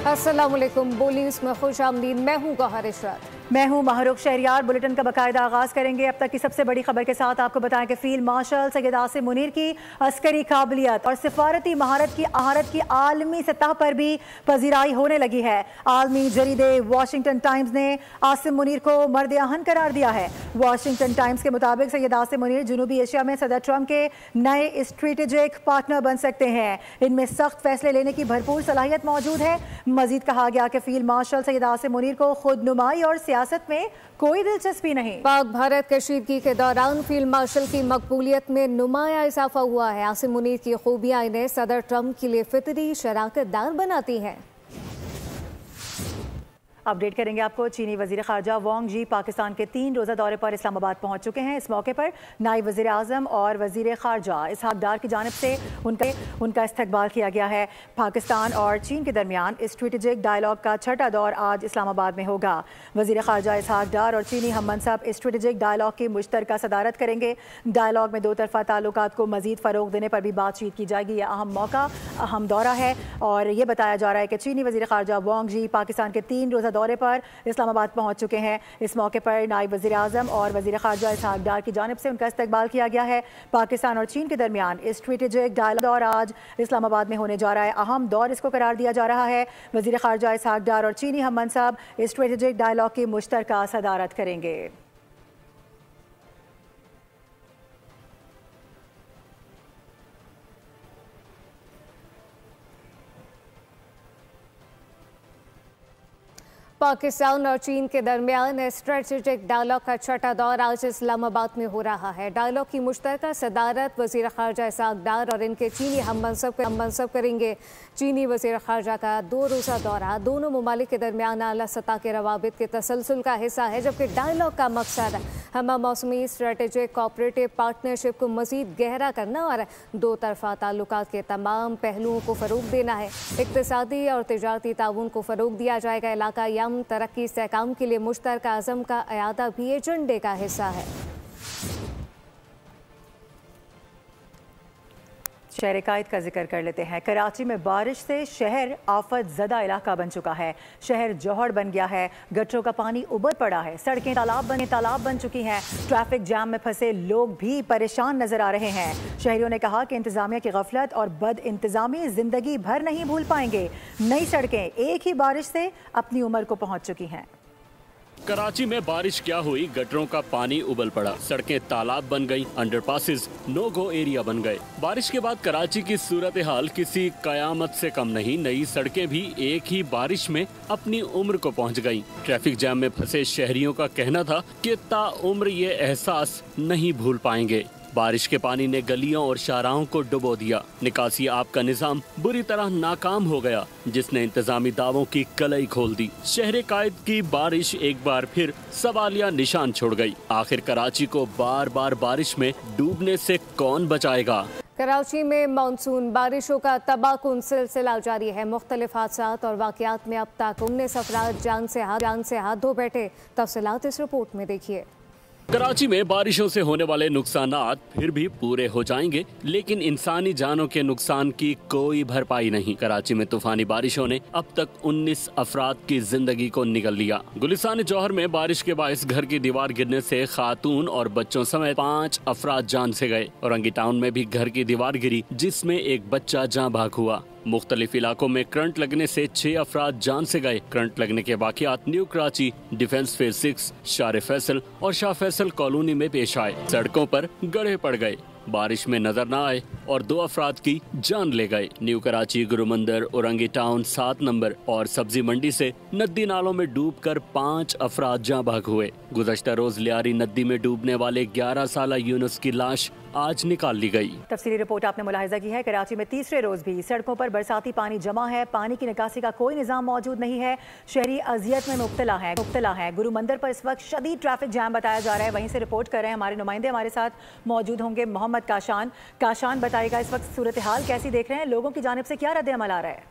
अस्सलामुअलैकुम। बोलीस में खुश आमदीद। मैं हूँ गौहर इशरत। मैं हूँ महरुख शहरियार। बुलेटिन का बाकायदा आगाज करेंगे। अब तक की सबसे बड़ी खबर के साथ आपको बताएं कि फील्ड मार्शल सैयद आसिम मुनीर की अस्करी काबिलियत और सिफारती महारत की आलमी सतह पर भी पजीराई होने लगी है। आलमी जरीदे वाशिंगटन टाइम्स ने आसिम मुनीर को मर्द आहन करार दिया है। वाशिंगटन टाइम्स के मुताबिक सैयद आसिम मुनीर जनूबी एशिया में सदर ट्रंप के नए स्ट्रेटेजिक पार्टनर बन सकते हैं। इनमें सख्त फैसले लेने की भरपूर सलाहियत मौजूद है। मजीद कहा गया कि फील्ड मार्शल सैयद आसिम मुनीर को खुद नुमाई और सियासत में कोई दिलचस्पी नहीं। पाक भारत कशीदगी के दौरान फील्ड मार्शल की मकबूलियत में नुमाया इजाफा हुआ है। आसिम मुनीर की खूबियां इन्हें सदर ट्रंप के लिए फितरी शराकतदार बनाती हैं। अपडेट करेंगे आपको। चीनी वजीर खारजा वांग जी पाकिस्तान के 3 रोज़ा दौरे पर इस्लामाबाद पहुंच चुके हैं। इस मौके पर नायब वजीर आज़म और वजीर खारजा इसहाक डार की जानिब से उनका इस्तकबाल किया गया है। पाकिस्तान और चीन के दरमियान स्ट्रेटेजिक डायलॉग का छठा दौर आज इस्लामाबाद में होगा। वजीर खारजा इसहाक डार और चीनी हम मनसब स्ट्रेटेजिक डायलॉग की मुश्तरका सदारत करेंगे। डायलॉग में 2 तरफा ताल्लुकात को मजीद फ़रोग देने पर भी बातचीत की जाएगी। यह अहम मौका, अहम दौरा है और ये बताया जा रहा है कि चीनी वजीर खारजा वांग जी पाकिस्तान के 3 रोज़ा दौरे पर इस्लामाबाद पहुंच चुके हैं। इस मौके पर नायब वजीर आज़म और वजीर खारजा इसहाक डार की जानिब से उनका इस्तकबाल किया गया है। पाकिस्तान और चीन के दरमियान स्ट्रेटेजिक डायलॉग आज इस्लामाबाद में होने जा रहा है। अहम दौर इसको करार दिया जा रहा है। वजीर खारजा इसहाक डार और चीनी हम मनसब स्ट्रेटेजिक डायलॉग की मुश्तरका सदारत करेंगे। पाकिस्तान और चीन के दरमियान स्ट्रेटेजिक डायलॉग का छठा दौर आज इस्लामाबाद में हो रहा है। डायलॉग की मुश्तरका सदारत वज़ीर ख़ारजा इसहाक डार और इनके चीनी हम मनसब करेंगे। चीनी वज़ीर ख़ारजा का 2 रोज़ा दौरा दोनों ममालिक के दरमियान आला सतह के रवाबित के तसलसल का हिस्सा है, जबकि डायलॉग का मकसद हम मौसमी स्ट्रेटेजिक कोऑपरेटिव पार्टनरशिप को मज़ीद गहरा करना और 2 तरफा ताल्लुकात के तमाम पहलुओं को फ़रोग देना है। इक़्तिसादी और तिजारती ताउन को फ़रोग दिया जाएगा। इलाका तरक्की इस्तेहकाम के लिए मुश्तरका अज़म का अयादा भी एजेंडे का हिस्सा है। शहर कायद का जिक्र कर लेते हैं। कराची में बारिश से शहर आफत ज़दा इलाका बन चुका है। शहर जौहर बन गया है। गटरों का पानी उबल पड़ा है। सड़कें तालाब बन चुकी हैं। ट्रैफिक जाम में फंसे लोग भी परेशान नजर आ रहे हैं। शहरियों ने कहा कि इंतजामिया की गफलत और बद इंतजामी जिंदगी भर नहीं भूल पाएंगे। नई सड़कें एक ही बारिश से अपनी उम्र को पहुंच चुकी हैं। कराची में बारिश क्या हुई, गटरों का पानी उबल पड़ा, सड़कें तालाब बन गई, अंडरपासेस नो गो एरिया बन गए। बारिश के बाद कराची की सूरत हाल किसी कयामत से कम नहीं। नई सड़कें भी एक ही बारिश में अपनी उम्र को पहुंच गईं। ट्रैफिक जाम में फंसे शहरियों का कहना था कि ताउम्र ये एहसास नहीं भूल पाएंगे। बारिश के पानी ने गलियों और शाहराहों को डुबो दिया। निकासी आब का निजाम बुरी तरह नाकाम हो गया, जिसने इंतजामी दावों की कलई खोल दी। शहर कायद की बारिश एक बार फिर सवालिया निशान छोड़ गई। आखिर कराची को बार बार बारिश में डूबने से कौन बचाएगा? कराची में मानसून बारिशों का तबाहकुन सिलसिला जारी है। मुख्तलिफ हादसात और वाक़यात में अब तक 19 अफराद जान से हाथ धो बैठे। तफसीलात इस रिपोर्ट में देखिए। कराची में बारिशों से होने वाले नुकसानात फिर भी पूरे हो जाएंगे, लेकिन इंसानी जानों के नुकसान की कोई भरपाई नहीं। कराची में तूफानी बारिशों ने अब तक 19 अफराद की जिंदगी को निगल लिया। गुलिस्तान जौहर में बारिश के बायस घर की दीवार गिरने से खातून और बच्चों समेत 5 अफराद जान से गए। औरंगी टाउन में भी घर की दीवार गिरी, जिसमें एक बच्चा जाँ भाग हुआ। मुख्तलिफ इलाकों में करंट लगने से 6 अफराद जान से गए। करंट लगने के वाक़यात न्यू कराची, डिफेंस फेज 6, शार फैसल और शाह फैसल कॉलोनी में पेश आए। सड़कों पर गड्ढे पड़ गए, बारिश में नजर न आए और 2 अफराद की जान ले गए। न्यू कराची, गुरु मंदिर, औरंगी टाउन 7 नंबर और सब्जी मंडी से नदी नालों में डूबकर 5 अफराद जाँ भाग हुए। गुज़श्ता रोज लियारी नदी में डूबने वाले 11 साला यूनुस की लाश आज निकाल ली गई। तफसीली रिपोर्ट आपने मुलाहिजा की है। कराची में तीसरे रोज भी सड़कों पर बरसाती पानी जमा है। पानी की निकासी का कोई निजाम मौजूद नहीं है। शहरी अजियत में मुब्तला है। गुरु मंदिर पर इस वक्त शदीद ट्रैफिक जाम बताया जा रहा है। वहीं से रिपोर्ट कर रहे हैं हमारे नुमाइंदे, हमारे साथ मौजूद होंगे मोहम्मद काशान बताएगा इस वक्त सूरत हाल कैसी देख रहे हैं, लोगों की जानिब से क्या रद्द अमल आ रहा है?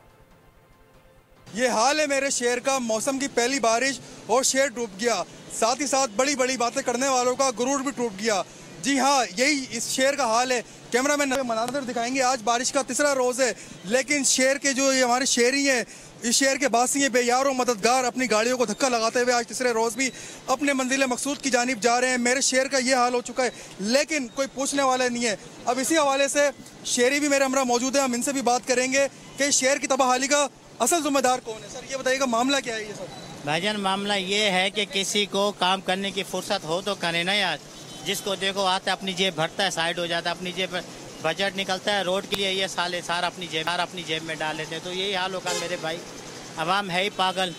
ये हाल है मेरे शहर का। मौसम की पहली बारिश और शहर डूब गया। साथ ही साथ बड़ी बड़ी बातें करने वालों का गुरूर भी टूट गया। जी हाँ, यही इस शहर का हाल है। कैमरामैन मनाज़र दिखाएंगे। आज बारिश का तीसरा रोज़ है, लेकिन शहर के जो ये हमारे शहरी हैं, इस शहर के बासी हैं, बेयार और मददगार, अपनी गाड़ियों को धक्का लगाते हुए आज तीसरे रोज़ भी अपने मंजिल मकसूद की जानिब जा रहे हैं। मेरे शहर का ये हाल हो चुका है, लेकिन कोई पूछने वाला नहीं है। अब इसी हवाले से शहरी भी मेरे हमरा मौजूद है, हम इनसे भी बात करेंगे कि शहर की तबाहाली का असल जिम्मेदार कौन है। सर ये बताइएगा, मामला क्या है ये सर? भाईजान, मामला ये है कि किसी को काम करने की फुर्सत हो तो करे ना यार। जिसको देखो आता है अपनी जेब भरता है, साइड हो जाता है, अपनी जेब बजट निकलता है रोड के लिए, ये सारा अपनी जेब में डाल लेते हैं। तो यही हाल होगा मेरे भाई। अवाम है ही पागल,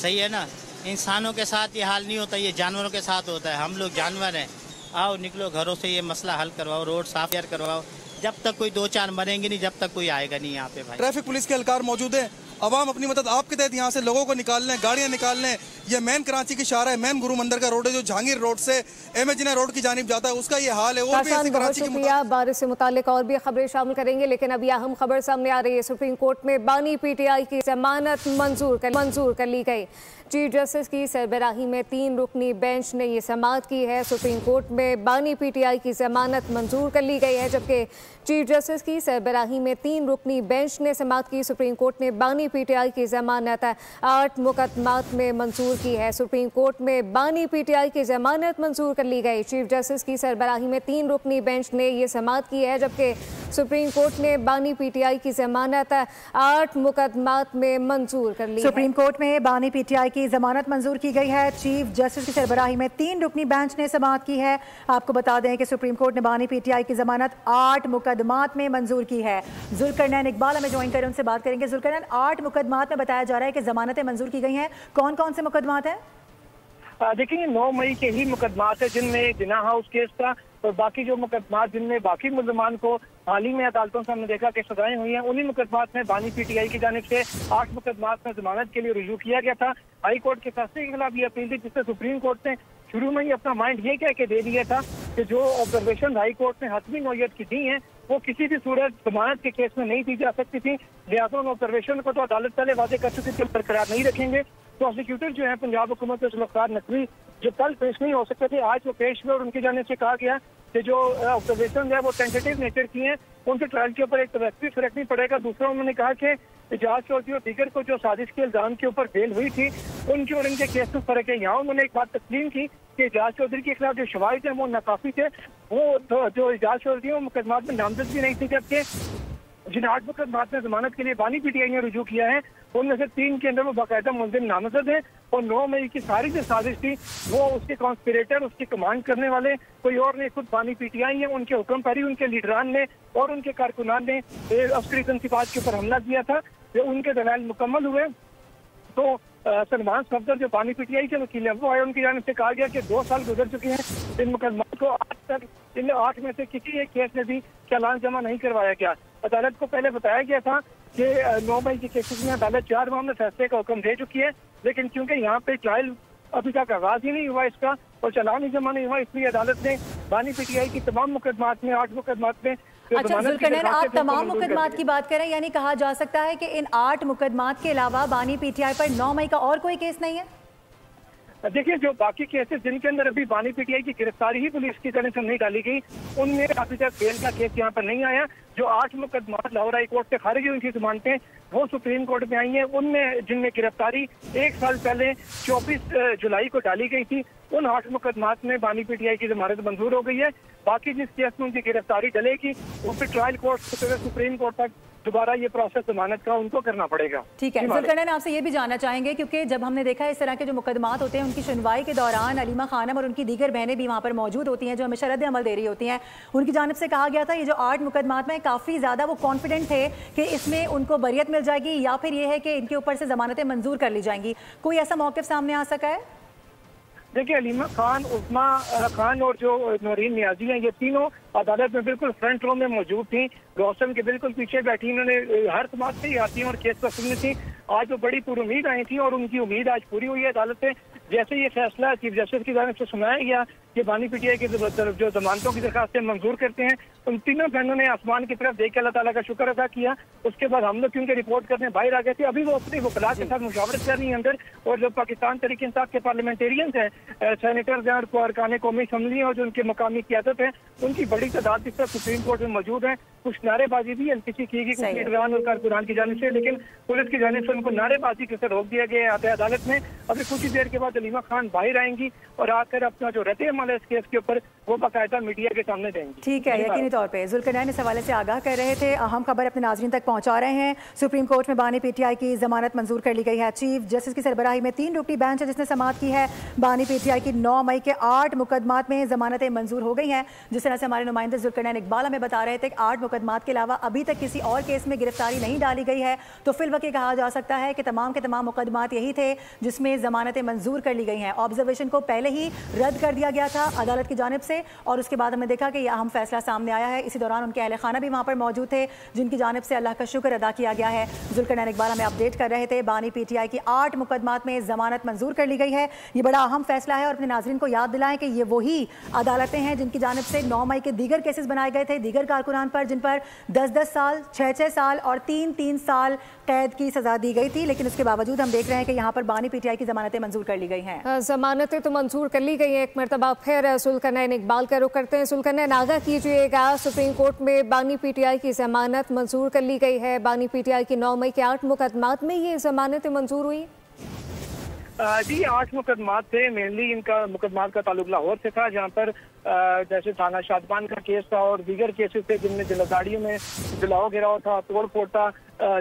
सही है ना। इंसानों के साथ ये हाल नहीं होता, ये जानवरों के साथ होता है। हम लोग जानवर हैं। आओ निकलो घरों से, ये मसला हल करवाओ, रोड साफ करवाओ। जब तक कोई 2-4 मरेंगे नहीं, जब तक कोई आएगा नहीं यहाँ पे भाई। ट्रैफिक पुलिस के एहलकार मौजूद है। अवाम अपनी मदद आपके तहत यहाँ से लोगों को निकाल लें, गाड़ियाँ निकाल लें। ये मेन कराची की शारा है, मेन गुरु मंदिर का रोड है जो जहांगीर रोड से एमएजिना रोड की जानिब जाता है, उसका ये हाल है। और भी ऐसे कराची की बारिश से मुतालिक और भी खबरें शामिल करेंगे, लेकिन अभी अहम खबर सामने आ रही है। सुप्रीम कोर्ट में बानी पीटीआई की जमानत मंजूर कर ली गई। चीफ जस्टिस की सरबराही में 3 रुकनी बेंच ने ये समाअत की है। सुप्रीम कोर्ट में बानी पीटीआई की जमानत मंजूर कर ली गई है, जबकि चीफ जस्टिस की सरबराही में 3 रुकनी बेंच ने समाअत की। सुप्रीम कोर्ट ने बानी पीटीआई की जमानत 8 मुकदमात में मंजूर की है। सुप्रीम कोर्ट में बानी पीटीआई की जमानत मंजूर कर ली गई। चीफ जस्टिस की सरबराही में 3 रुकनी बेंच ने ये समाअत की है, जबकि सुप्रीम कोर्ट ने बानी पीटीआई की जमानत 8 मुकदमात में मंजूर कर ली। सुप्रीम कोर्ट में बानी पीटीआई की जमानत मंजूर की गई है। चीफ जस्टिस की सरबराही में 3 रुकनी बेंच ने समाअत की है। आपको बता दें कि सुप्रीम कोर्ट ने बानी पीटीआई की जमानत 8 मुकदमात में मंजूर की है। जुल्करनैन इकबाल हमें ज्वाइन करें, उनसे बात करेंगे। जुल्करनैन, 8 मुकदमात में बताया जा रहा है कि जमानतें मंजूर की गई हैं। कौन कौन से मुकदमात हैं? देखिए, 9 मई के ही मुकदमात है जिनमें जिना हाउस केस था, और बाकी जो मुकदमात जिनमें बाकी मुलजमान को हाल ही में अदालतों से हमने देखा कि सजाएं हुई हैं, उन्हीं मुकदमात में बानी पीटीआई की जानिब से 8 मुकदमात में जमानत के लिए रुजू किया गया था। हाई कोर्ट के फैसले के खिलाफ ये अपील थी, जिससे सुप्रीम कोर्ट ने शुरू में ही अपना माइंड ये कह के दे दिया था कि जो ऑब्जर्वेशन हाई कोर्ट ने हतमी नौयत की दी हैं वो किसी भी सूरत जमानत के केस में नहीं दी जा सकती थी। लिहाजा उन ऑब्जर्वेशन को तो अदालत पहले वादे कर चुकी थी, बरकरार नहीं रखेंगे। प्रोसिक्यूटर जो है पंजाब हुकूमत के जुल्फ़िकार नकवी, जो कल पेश नहीं हो सकते थे, आज वो पेश हुए और उनकी जानिब से कहा गया कि जो ऑब्जर्वेशन है वो टेंटेटिव नेचर की हैं, उनसे ट्रायल के ऊपर एक तो वैसे भी फर्क नहीं पड़ेगा। दूसरा, उन्होंने कहा कि एजाज चौधरी और दीगर को जो साजिश के इल्जाम के ऊपर बेल हुई थी, उनके और इनके केस में फर्क है। यहाँ उन्होंने एक बात तस्लीम की कि एजाज चौधरी के खिलाफ जो शवाहिद हैं वो नाकाफी थे। वो जो एजाज चौधरी वो मुकदमात में नामजद भी नहीं थी, जबकि जिन 8 मुकदमात में जमानत के लिए बानी पीटीआई ने रुजू किया है, उनमें से 3 के अंदर वो बाकायदा मुलजिम नामजद है। और 9 मई की सारी जो साजिश थी वो उसके कॉन्स्पिरेटर, उसकी कमांड करने वाले कोई और नहीं, खुद बानी पीटीआई है। उनके हुक्म पर ही उनके लीडरान ने और उनके कारकुनान ने अफसरी तनसीबात के ऊपर हमला किया था। जो उनके दलाइल मुकम्मल हुए तो सलमान सफदर जो बानी पीटीआई के वकील है वो आए, उनकी जानिब से कहा गया कि 2 साल गुजर चुके हैं इन मुकदमात को, आज तक इन 8 में से किसी एक केस में भी चालान जमा नहीं करवाया गया। अदालत को पहले बताया गया था कि 9 मई के केसेस में अदालत 4 माह में फैसले का हुक्म दे चुकी है, लेकिन क्योंकि यहाँ पे ट्रायल अभी तक आगाज ही नहीं हुआ इसका और चालान ही जमा नहीं हुआ, इसलिए अदालत ने बानी पीटीआई की तमाम मुकदमात में 8 मुकदमात में। अच्छा जुल्करनैन, आप तमाम मुकदमात की बात करें, यानी कहा जा सकता है कि इन 8 मुकदमात के अलावा बानी पीटीआई पर 9 मई का और कोई केस नहीं है? देखिए, जो बाकी केसेस जिनके अंदर अभी बानी पीटीआई की गिरफ्तारी ही पुलिस की तरफ से नहीं डाली गई, उनमें अभी तक बेल का केस यहाँ पर नहीं आया। जो 8 मुकदमात लाहौर हाई कोर्ट से खारिज हुई थी जमानतें, वो सुप्रीम कोर्ट में आई हैं। उनमें जिनमें गिरफ्तारी 1 साल पहले 24 जुलाई को डाली गई थी, उन 8 मुकदमात में बानी पीटीआई की जमानत मंजूर हो गई है। बाकी जिस केस में उनकी गिरफ्तारी डलेगी वो फिर ट्रायल कोर्ट से सुप्रीम कोर्ट तक दोबारा ये प्रोसेस जमानत का उनको करना पड़ेगा। ठीक है जुल्करनैन, आपसे ये भी जानना चाहेंगे, क्योंकि जब हमने देखा इस तरह के जो मुकदमात होते हैं उनकी सुनवाई के दौरान अलीमा खानम और उनकी दीगर बहनें भी वहाँ पर मौजूद होती हैं जो हमेशा रद्द अमल दे रही होती हैं, उनकी जानिब से कहा गया था ये जो 8 मुकदमात में काफ़ी ज़्यादा वो कॉन्फिडेंट थे कि इसमें उनको बरियत मिल जाएगी या फिर ये है कि इनके ऊपर से जमानतें मंजूर कर ली जाएंगी। कोई ऐसा मौक़िफ़ सामने आ सका है? देखिए, अलीमा खान, उस्मा खान और जो नौरीन नियाजी हैं, ये तीनों अदालत में बिल्कुल फ्रंट रो में मौजूद थी, रोशन के बिल्कुल पीछे बैठी। इन्होंने हर समाज से ही आती हैं और केस पर सुननी थी। आज वो बड़ी पुरुमीद आई थी और उनकी उम्मीद आज पूरी हुई है। अदालत से जैसे ये फैसला चीफ जस्टिस की जानिब से सुनाया गया ये बानी पीटीआई की जो जमानतों की दरखास्तें मंजूर करते हैं। उन तीनों बहनों ने आसमान की तरफ देख के अल्लाह ताला का शुक्र अदा किया। उसके बाद हम लोग क्योंकि रिपोर्ट करने बाहर आ गए थे, अभी वो अपने वकला के साथ मुशावरत कर रही है अंदर। और जो पाकिस्तान तहरीक इंसाफ के पार्लियामेंटेरियंस हैं, सेनेटर्स हैं और अरकान कौमी असम्बली और जो उनके मकामी क़यादत है, उनकी बड़ी तादाद इस तरह सुप्रीम कोर्ट में मौजूद है। कुछ नारेबाजी भी एनपीसी की गई कुछ लीडरान और कारकुनान की जानिब से, लेकिन पुलिस की जानिब से उनको नारेबाजी से रोक दिया गया है अदालत में। अभी कुछ ही देर के बाद अलीमा खान बाहर आएंगी और आकर अपना जो रद्द अमल है इस केस के ऊपर वो बाकायदा मीडिया के सामने देंगी। ठीक है, यकीनी तौर पे जुल्करनैन इस हवाले से आगाह कर रहे थे। अहम खबर अपने नाज़रीन तक पहुंचा रहे हैं। सुप्रीम कोर्ट में बानी पीटीआई की जमानत मंजूर कर ली गई है। चीफ जस्टिस की सरबराही में 3 रुकनी बेंच है जिसने समाअत की है। बानी पीटीआई की 9 मई के 8 मुकदमात में जमानतें मंजूर हो गई हैं। जिस तरह से हमारे नुमाइंदे जुल्करनैन इकबाल हमें बता रहे थे कि 8 मुकदमात के अलावा अभी तक किसी और केस में गिरफ्तारी नहीं डाली गई है, तो फिलवक़्त कहा जा सकता है कि तमाम के तमाम मुकदमात यही थे जिसमें जमानतें मंजूर कर ली गई हैं। ऑब्जर्वेशन को पहले ही रद्द कर दिया गया था अदालत की जानिब से और उसके बाद हमने देखा कि यह अहम फैसला सामने आया है। इसी दौरान उनके अहले खाना भी वहाँ पर मौजूद थे जिनकी जानिब से अल्लाह का शुक्र अदा किया गया है। जुल्करनैन इकबाल हमें अपडेट कर रहे थे। बानी पीटीआई की 8 मुकदमात में जमानत मंजूर कर ली गई है। ये बड़ा अहम फैसला है और अपने नाज़रीन को याद दिलाएं कि ये वही अदालतें हैं जिनकी जानिब से 9 मई के दीगर केसेस बनाए गए थे दीगर कारकुनान पर, जिन पर 10-10 साल, 6-6 साल और 3-3 साल कैद की सजा दी गई थी। लेकिन उसके बावजूद हम देख रहे हैं कि यहाँ पर बानी पीटीआई की जमानतें मंजूर कर ली गई हैं। जमानतें तो मंजूर कर ली गई हैं। एक मरतबा फिर जुल्करनैन इकबाल का रुख करते हैं। जुल्करनैन, आगाह कीजिएगा, सुप्रीम कोर्ट में बानी पीटीआई की जमानत मंजूर कर ली गई है। बानी पीटीआई की 9 मई के 8 मुकदमात में ये जमानतें मंजूर हुई। जी 8 मुकदमात थे। मेनली इनका मुकदमात का ताल्लुक लाहौर से था, जहाँ पर जैसे थाना शादबान का केस था और दीगर केसेस थे जिनमें जिलादारियों में जलाओ गिराव था, तोड़ फोड़ था,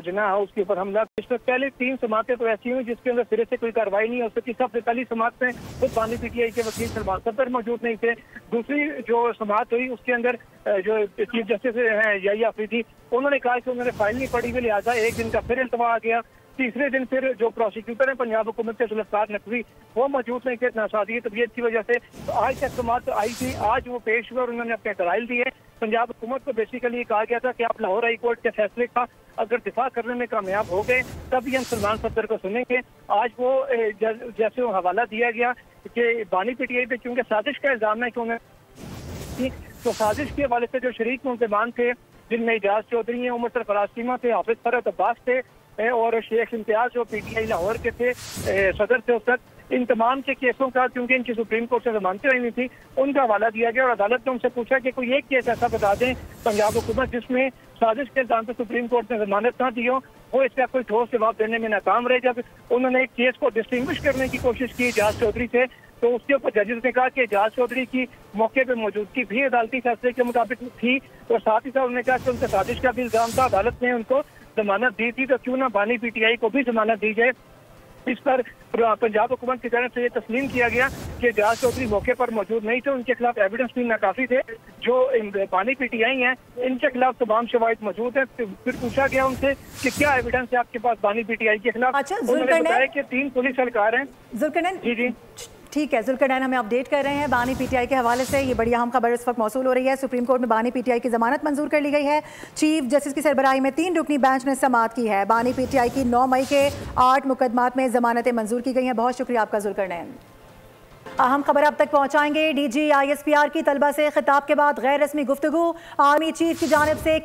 जिना हाउस के ऊपर हमला। इसमें पहले 3 समातें तो ऐसी हुई जिसके अंदर सिरे से कोई कार्रवाई नहीं हो सकी। सबसे पहली समात में खुद बानी पीटीआई के वकील सलमान सफदर मौजूद नहीं थे। दूसरी जो समात हुई उसके अंदर जो चीफ जस्टिस हैं याहिया अफरीदी, उन्होंने कहा कि उन्होंने फाइल नहीं पढ़ी हुई, लिहाजा एक दिन का फिर इल्तवा आ गया। तीसरे दिन फिर जो प्रोसिक्यूटर है पंजाब हुकूमत के जुल्फ़कार नकवी, वो मौजूद नहीं थे नासादी तबीयत की वजह से। तो आज तक समात आई थी, आज वो पेश हुए और उन्होंने अपने दलाइल दिए। पंजाब हुकूमत को बेसिकली कहा गया था कि आप लाहौर हाई कोर्ट के फैसले का अगर दिफा करने में कामयाब हो गए तभी हम सलमान सफदर को सुनेंगे। आज वो जैसे वो हवाला दिया गया कि बानी पीटीआई पे चूंकि साजिश का इल्जाम है कि उन्हें, तो साजिश के हवाले से जो शरीक मुल्ज़िमान थे जिनमें इजाज चौधरी हैं, उमर सरफराज चीमा थे, हाफिज फरहत अब्बास थे और शेख इम्तियाज जो पीटीआई लाहौर के थे सदर थे उस तक, इन तमाम के केसों का क्योंकि इनकी सुप्रीम कोर्ट से जमानतें हुई थी उनका हवाला दिया गया और अदालत ने उनसे पूछा कि कोई एक केस ऐसा बता दें पंजाब हुकूमत जिसमें साजिश के इल्जाम पर सुप्रीम कोर्ट ने जमानत ना दी हो। वो इसका कोई ठोस जवाब देने में नाकाम रहे। जब उन्होंने एक केस को डिस्टिंग्विश करने की कोशिश की इजाज चौधरी से, तो उसके ऊपर जजेस ने कहा कि इजाज चौधरी की मौके पर मौजूदगी भी अदालती फैसले के मुताबिक थी और साथ ही साथ उन्होंने कहा कि उनसे साजिश का भी इल्जाम था। अदालत ने उनको जमानत दी थी, तो क्यों ना बानी पीटीआई को भी जमानत दी जाए। इस पर पंजाब हुकूमत की तरफ से ये तस्लीम किया गया कि इजाज चौधरी मौके पर मौजूद नहीं थे, उनके खिलाफ एविडेंस भी नाकाफी थे। जो बानी पीटीआई हैं इनके खिलाफ तमाम शवाहिद मौजूद है। फिर पूछा गया उनसे कि क्या एविडेंस है आपके पास बानी पीटीआई के खिलाफ। उन्होंने बताया कि 3 पुलिस एहलकार हैं। जी ठीक है, जुल्करनैन हमें अपडेट कर रहे हैं बानी पीटीआई के हवाले से। ये बड़ी अहम खबर इस वक्त मौसूल हो रही है। सुप्रीम कोर्ट में बानी पीटीआई की जमानत मंजूर कर ली गई है। चीफ जस्टिस की सरबराही में 3 रुकनी बेंच ने समाअत की है। बानी पीटीआई की 9 मई के 8 मुकदमात में जमानतें मंजूर की गई हैं। बहुत शुक्रिया आपका जुल्करनैन। अहम खबर अब तक पहुंचाएंगे। डीजी ISPR की तलबा से खिताब के बाद गैर रस्मी गुफ्तगू। आर्मी चीफ की जानिब से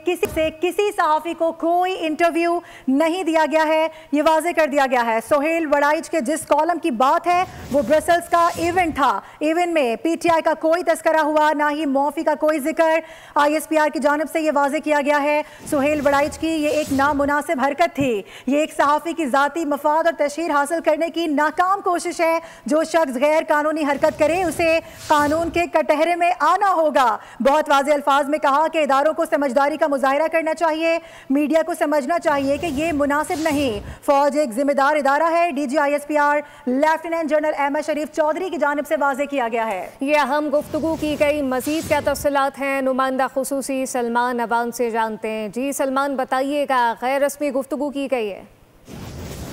किसी सहाफ़ी को कोई इंटरव्यू नहीं दिया गया है, ये वाजे कर दिया गया है। सोहेल वड़ाइच के जिस कॉलम की बात है वो ब्रसल्स का इवेंट था। इवेंट में PTI का कोई तस्करा हुआ, ना ही मौफी का कोई जिक्र। ISPR की जानिब से ये वाजे किया गया है सोहेल वड़ाइच की ये एक नामुनासिब हरकत थी। ये एक सहाफ़ी की ज़ाती मफाद और तशहीर हासिल करने की नाकाम कोशिश है। जो शख्स गैर कानूनी हरकत करे उसे कानून के कटहरे में आना होगा। बहुत वाज़े अल्फाज में कहा कि इदारों को समझदारी का मुजाहिरा करना चाहिए, मीडिया को समझना चाहिए कि ये मुनासिब नहीं। फौज एक जिम्मेदार इदारा है। DG ISPR lieutenant general Ahmed Sharif Chaudhry की जानिब से वाजे किया गया है। ये अहम गुफ्तगू की गई। मजीद क्या तफसीलात हैं नुमाइंदा खुसूसी सलमान अवान से जानते हैं। जी सलमान बताइएगा, गैर रस्मी गुफ्तगू की गई है।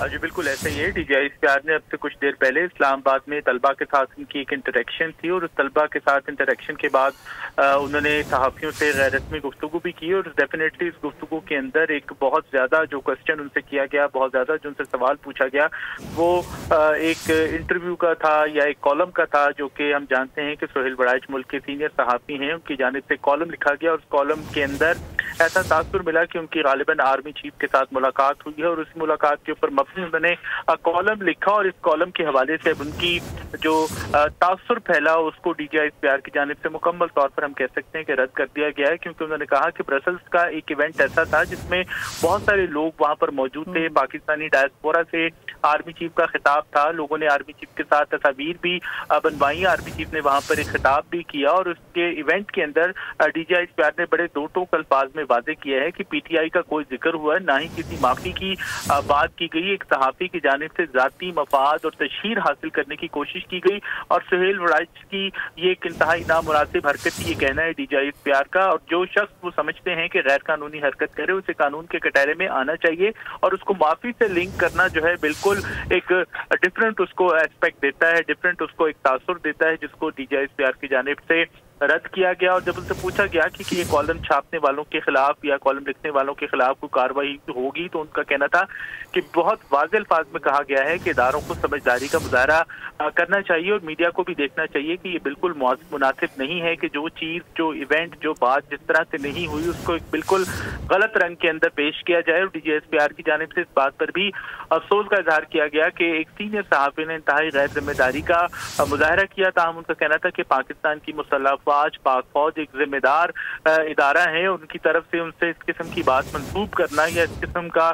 जी बिल्कुल ऐसा ही है। डीजीआई इश्तियार ने अब से कुछ देर पहले इस्लामाबाद में तलबा के साथ उनकी एक इंटरेक्शन थी और उस तलबा के साथ इंटरेक्शन के बाद उन्होंने सहाफ़ियों से गैर रस्मी गुफ्तगू भी की और डेफिनेटली इस गुफ्तगू के अंदर एक बहुत ज़्यादा जो क्वेश्चन उनसे किया गया, बहुत ज़्यादा जो उनसे सवाल पूछा गया, वो एक इंटरव्यू का था या एक कॉलम का था, जो कि हम जानते हैं कि सोहेल बड़ाइच मुल्क के सीनियर सहाफ़ी हैं, उनकी जानिब से कॉलम लिखा गया और उस कॉलम के अंदर ऐसा तासुर मिला कि उनकी गालिबन आर्मी चीफ के साथ मुलाकात हुई है और उस मुलाकात के ऊपर मबनी उन्होंने कॉलम लिखा और इस कॉलम के हवाले से उनकी जो तासुर फैला उसको डीजीआई इश्तियार की जानिब से मुकम्मल तौर पर हम कह सकते हैं कि रद्द कर दिया गया है, क्योंकि उन्होंने कहा कि ब्रसल्स का एक इवेंट ऐसा था जिसमें बहुत सारे लोग वहां पर मौजूद थे, पाकिस्तानी डायस्पोरा से आर्मी चीफ का खिताब था, लोगों ने आर्मी चीफ के साथ तस्वीर भी बनवाई, आर्मी चीफ ने वहां पर एक खिताब भी किया और उसके इवेंट के अंदर डीजीआई इश्तियार ने बड़े दो टोक अल्फाज में वादे किया है कि पीटीआई का कोई जिक्र हुआ है, ना ही किसी माफी की बात की गई। एक सहाफी की जानिब से जाती मफाद और तशहीर हासिल करने की कोशिश की गई और सोहेल बड़ाइच की ये एक इंतहाई नामुनासिब हरकत थी, ये कहना है डीजीआई इश्तियार का। और जो शख्स वो समझते हैं कि गैर कानूनी हरकत करे उसे कानून के कटहरे में आना चाहिए और उसको माफी से लिंक करना जो है बिल्कुल एक डिफरेंट उसको एस्पेक्ट देता है, डिफरेंट उसको एक तासुर देता है, जिसको डीजीआई इश्तियार की जानिब से रद्द किया गया। और जब उनसे पूछा गया कि ये कॉलम छापने वालों के खिलाफ या कॉलम लिखने वालों के खिलाफ कोई कार्रवाई होगी, तो उनका कहना था कि बहुत वाज़ेह अल्फाज में कहा गया है कि इदारों को समझदारी का मुजाहरा करना चाहिए और मीडिया को भी देखना चाहिए कि ये बिल्कुल मुनासिब नहीं है कि जो चीज़, जो इवेंट, जो बात जिस तरह से नहीं हुई उसको एक बिल्कुल गलत रंग के अंदर पेश किया जाए। और डीजीआई इश्तियार की जानिब से इस बात पर भी अफसोस का इजहार किया गया कि एक सीनियर सहाफ़ी ने इंतहाई गैर जिम्मेदारी का मुजाहरा किया था। उनका कहना था कि पाकिस्तान की मुसल्लह अफ़वाज, पाक फौज एक जिम्मेदार इदारा है, उनकी तरफ से उनसे इस किस्म की बात मंसूब करना या इस किस्म का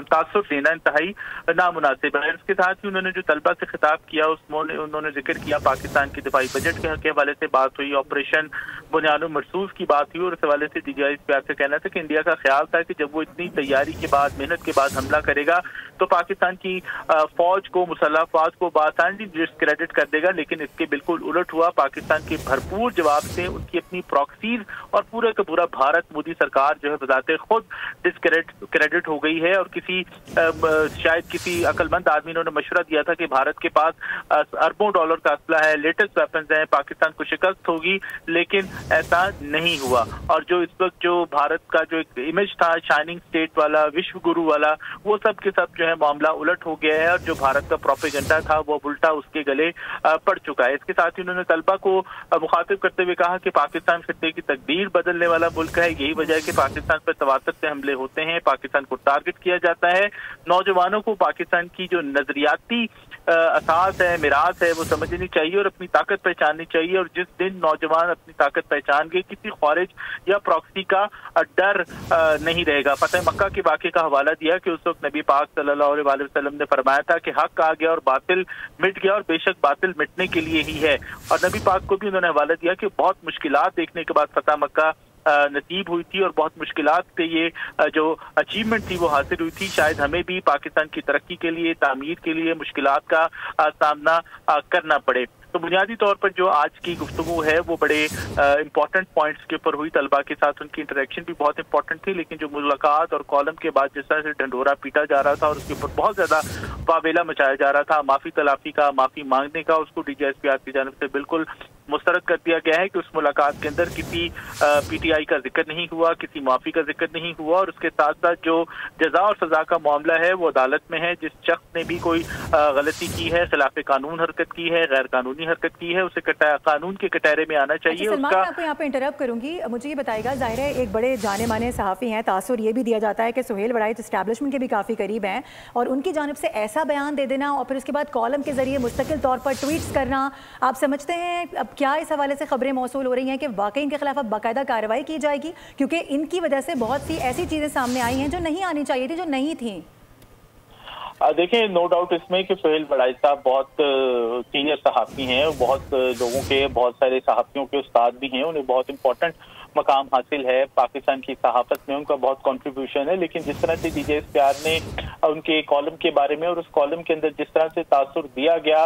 तासुर देना इंतहाई नामुनासिब है। इसके साथ ही उन्होंने जो तलबा से खिताब किया उसमें उन्होंने जिक्र किया पाकिस्तान की दिफाई बजट के हवाले से बात हुई, ऑपरेशन बुनियादुल मरसूस की बात हुई और इस हवाले से डीजीआई इश्तियार से कहना था कि इंडिया का ख्याल था कि जब वो इतनी तैयारी के बाद, मेहनत के बाद हमला करेगा तो पाकिस्तान की फौज को, मुसल्लह अफवाज को बासानी डिस्क्रेडिट कर देगा, लेकिन इसके बिल्कुल उलट हुआ। पाकिस्तान के भरपूर जवाब से उनकी अपनी प्रॉक्सीज और पूरा का पूरा भारत, मोदी सरकार जो है बजाते खुद डिस्क्रेडिट हो गई है। और शायद किसी अक्लमंद आदमी ने मशवरा दिया था कि भारत के पास अरबों डॉलर का असला है, लेटेस्ट वेपन्स हैं, पाकिस्तान को शिकस्त होगी, लेकिन ऐसा नहीं हुआ। और जो इस वक्त जो भारत का जो एक इमेज था शाइनिंग स्टेट वाला, विश्व गुरु वाला, वो सब के सब जो है मामला उलट हो गया है और जो भारत का प्रोपेगेंडा था वो उल्टा उसके गले पड़ चुका है। इसके साथ ही उन्होंने तलबा को मुखातिब करते हुए कहा कि पाकिस्तान खित्ते की तकदीर बदलने वाला मुल्क है, यही वजह है कि पाकिस्तान पर तवातर से हमले होते हैं, पाकिस्तान को टारगेट किया जाता है। नौजवानों को पाकिस्तान की जो नजरियाती असास है, मिरास है, वो समझनी चाहिए और अपनी ताकत पहचाननी चाहिए। और जिस दिन नौजवान अपनी ताकत पहचान गए, किसी ख्वारिज या प्रॉक्सी का डर नहीं रहेगा। फतेह मक्का के वाक़े का हवाला दिया कि उस वक्त नबी पाक सल्लल्लाहु अलैहि वसल्लम ने फरमाया था कि हक आ गया और बातिल मिट गया और बेशक बातिल मिटने के लिए ही है। और नबी पाक को भी उन्होंने हवाला दिया कि बहुत मुश्किलात देखने के बाद फतेह मक्का नसीब हुई थी और बहुत मुश्किलात से ये जो अचीवमेंट थी वो हासिल हुई थी। शायद हमें भी पाकिस्तान की तरक्की के लिए, तामीर के लिए मुश्किलात का सामना करना पड़े। तो बुनियादी तौर पर जो आज की गुफ्तगू है वो बड़े इंपॉर्टेंट पॉइंट्स के ऊपर हुई। तलबा के साथ उनकी इंटरेक्शन भी बहुत इंपॉर्टेंट थी, लेकिन जो मुलाकात और कॉलम के बाद जिस तरह से ढंढोरा पीटा जा रहा था और उसके ऊपर बहुत ज्यादा वावेला मचाया जा रहा था, माफी तलाफी का, माफी मांगने का, उसको डीजीआई इश्तियार की जानिब से बिल्कुल मुस्तरद कर दिया गया है कि उस मुलाकात के अंदर किसी पीटीआई का जिक्र नहीं हुआ, किसी माफी का जिक्र नहीं हुआ। और उसके साथ साथ जो जजा और सजा का मामला है वो अदालत में है। जिस शख्स ने भी कोई गलती की है, खिलाफ कानून हरकत की है, गैर कानूनी हरकत की है, उसे कानून के कटहरे में आना चाहिए। सलमान, मैं आपको यहाँ पे इंटरप्ट करूंगी, मुझे ये बताइएगा, जाहिर है एक बड़े जाने माने सहाफ़ी हैं, तासुर ये भी दिया जाता है कि सोहेल बड़ाइच एस्टैब्लिशमेंट के भी काफ़ी करीब हैं और उनकी जानिब से ऐसा बयान दे देना और फिर उसके बाद कॉलम के जरिए मुस्तकिल तौर पर ट्वीट्स करना, आप समझते हैं अब क्या इस हवाले से खबरें मौसूल हो रही हैं कि वाकई इनके खिलाफ अब बाकायदा कार्रवाई की जाएगी? क्योंकि इनकी वजह से बहुत सी ऐसी चीज़ें सामने आई हैं जो नहीं आनी चाहिए थी, जो नहीं थी। देखिए, नो डाउट इसमें कि सोहेल बड़ाइच साहब बहुत सीनियर सहाफ़ी हैं, बहुत लोगों के, बहुत सारे सहाफ़ियों के उस्ताद भी हैं, उन्हें बहुत इंपॉर्टेंट मकाम हासिल है पाकिस्तान की सहाफत में, उनका बहुत कंट्रीब्यूशन है। लेकिन जिस तरह से डीजीआई इश्तियार ने उनके कॉलम के बारे में और उस कॉलम के अंदर जिस तरह से तासुर दिया गया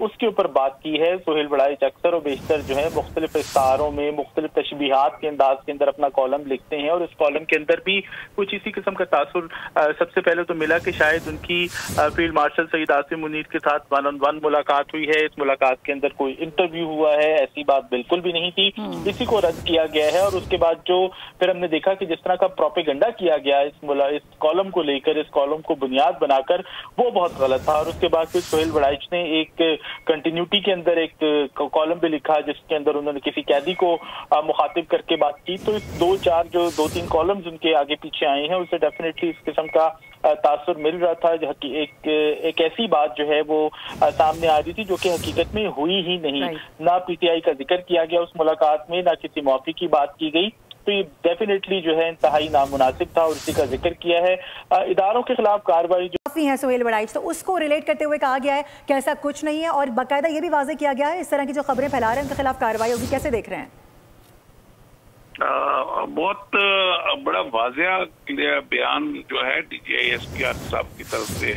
उसके ऊपर बात की है। सुहेल बड़ाइच अक्सर और बेशतर जो है मुख्तलिफ इस्तारों में मुख्तलिफ तशबीहात के अंदाज के अंदर अपना कॉलम लिखते हैं और इस कॉलम के अंदर भी कुछ इसी किस्म का तासुर सबसे पहले तो मिला कि शायद उनकी फील्ड मार्शल सईद आसिम मुनीर के साथ 1-on-1 मुलाकात हुई है। इस मुलाकात के अंदर कोई इंटरव्यू हुआ है, ऐसी बात बिल्कुल भी नहीं थी। इसी को रद्द किया गया है और उसके बाद जो फिर हमने देखा कि जिस तरह का प्रोपेगेंडा किया गया इस कॉलम को लेकर, इस कॉलम को बुनियाद बनाकर, वो बहुत गलत था। और उसके बाद फिर सुहेल बड़ाइच ने एक कंटिन्यूटी के अंदर एक कॉलम भी लिखा जिसके अंदर उन्होंने किसी कैदी को मुखातिब करके बात की। तो इस 2-3 कॉलम्स उनके आगे पीछे आए हैं, उससे डेफिनेटली इस किस्म का तासुर मिल रहा था। एक ऐसी बात जो है वो सामने आ रही थी जो कि हकीकत में हुई ही नहीं। ना पीटीआई का जिक्र किया गया उस मुलाकात में, ना किसी मौके की बात की गई। तो ये डेफिनेटली जो है इंतहाई नामुनासिब था और इसी का जिक्र किया है। इदारों के खिलाफ कार्रवाई जो काफी है सुहेल बड़ाइच, तो उसको रिलेट करते हुए कहा गया है कि ऐसा कुछ नहीं है और बाकायदा ये भी वाज़ेह किया गया है इस तरह की जो खबरें फैला रहे हैं उनके खिलाफ कार्रवाई होगी। कैसे देख रहे हैं? बहुत बड़ा वाज़ेह बयान जो है DGI साहब की तरफ से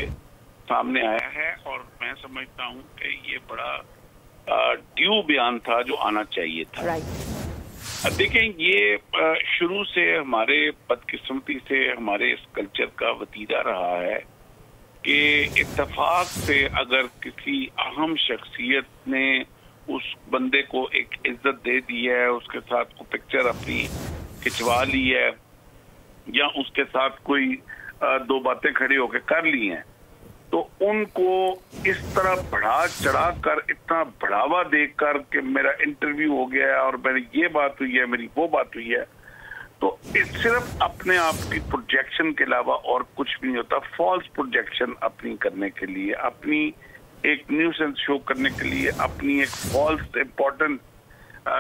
सामने आया है और मैं समझता हूँ कि ये बड़ा ड्यू बयान था जो आना चाहिए था। देखें, ये शुरू से हमारे बदकिस्मती से हमारे इस कल्चर का वतीरा रहा है कि इत्तेफाक से अगर किसी अहम शख्सियत ने उस बंदे को एक इज्जत दे दी है, उसके साथ कोई पिक्चर अपनी खिंचवा ली है या उसके साथ कोई दो बातें खड़ी होकर कर ली हैं, तो उनको इस तरह बढ़ा चढ़ा कर इतना बढ़ावा देकर कि मेरा इंटरव्यू हो गया है और मेरी ये बात हुई है, मेरी वो बात हुई है, तो इस सिर्फ अपने आप की प्रोजेक्शन के अलावा और कुछ भी नहीं होता। फॉल्स प्रोजेक्शन अपनी करने के लिए, अपनी एक न्यूसेंस शो करने के लिए, अपनी एक फॉल्स इम्पोर्टेंट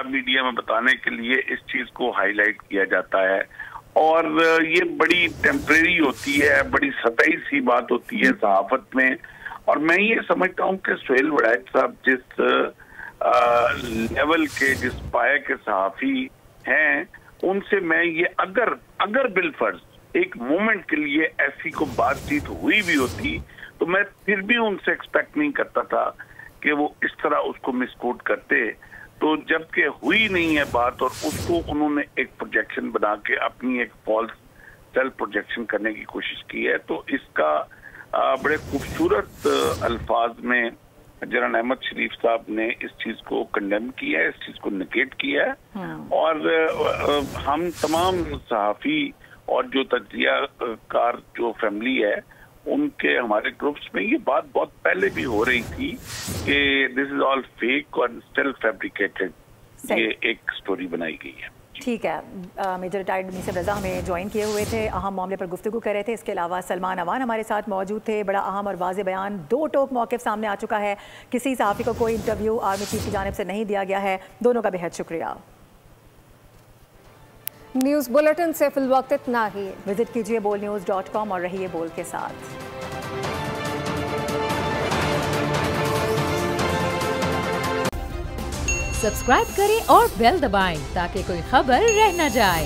मीडिया में बताने के लिए इस चीज को हाईलाइट किया जाता है और ये बड़ी टेम्परेरी होती है, बड़ी सतही सी बात होती है सहाफत में। और मैं ये समझता हूँ कि सुहेल बड़ाइच साहब जिस लेवल के, जिस पाए के सहाफी हैं, उनसे मैं ये अगर बिलफर्ज एक मोमेंट के लिए ऐसी को बातचीत हुई भी होती तो मैं फिर भी उनसे एक्सपेक्ट नहीं करता था कि वो इस तरह उसको मिसकोट करते। तो जबकि हुई नहीं है बात और उसको उन्होंने एक प्रोजेक्शन बना के अपनी एक फॉल्स सेल्फ प्रोजेक्शन करने की कोशिश की है, तो इसका बड़े खूबसूरत अल्फाज में जनरल अहमद शरीफ साहब ने इस चीज को कंडेम किया है, इस चीज को निगेट किया है। और हम तमाम सहाफी और जो तज्जिया कार जो फैमिली है उनके हमारे ग्रुप्स में ये बात बहुत पहले भी हो रही थी कि दिस इज ऑल फेक और स्टिल फैब्रिकेटेड, ये एक स्टोरी बनाई गई है। ठीक है, मेजर रिटायर्ड मीसर रजा हमें ज्वाइन किए हुए थे, अहम मामले पर गुफ्तगू कर रहे थे। इसके अलावा सलमान अवान हमारे साथ मौजूद थे। बड़ा अहम और वाज़ेह बयान, दो टोक मौक़िफ़ सामने आ चुका है। किसी सहाफ़ी को कोई इंटरव्यू आर्मी चीफ की जानिब से नहीं दिया गया है। दोनों का बेहद शुक्रिया। न्यूज़ बुलेटिन से फिल वक्त इतना ही। विजिट कीजिए bolnews.com और रहिए बोल के साथ। सब्सक्राइब करें और बेल दबाएं ताकि कोई खबर रह न जाए।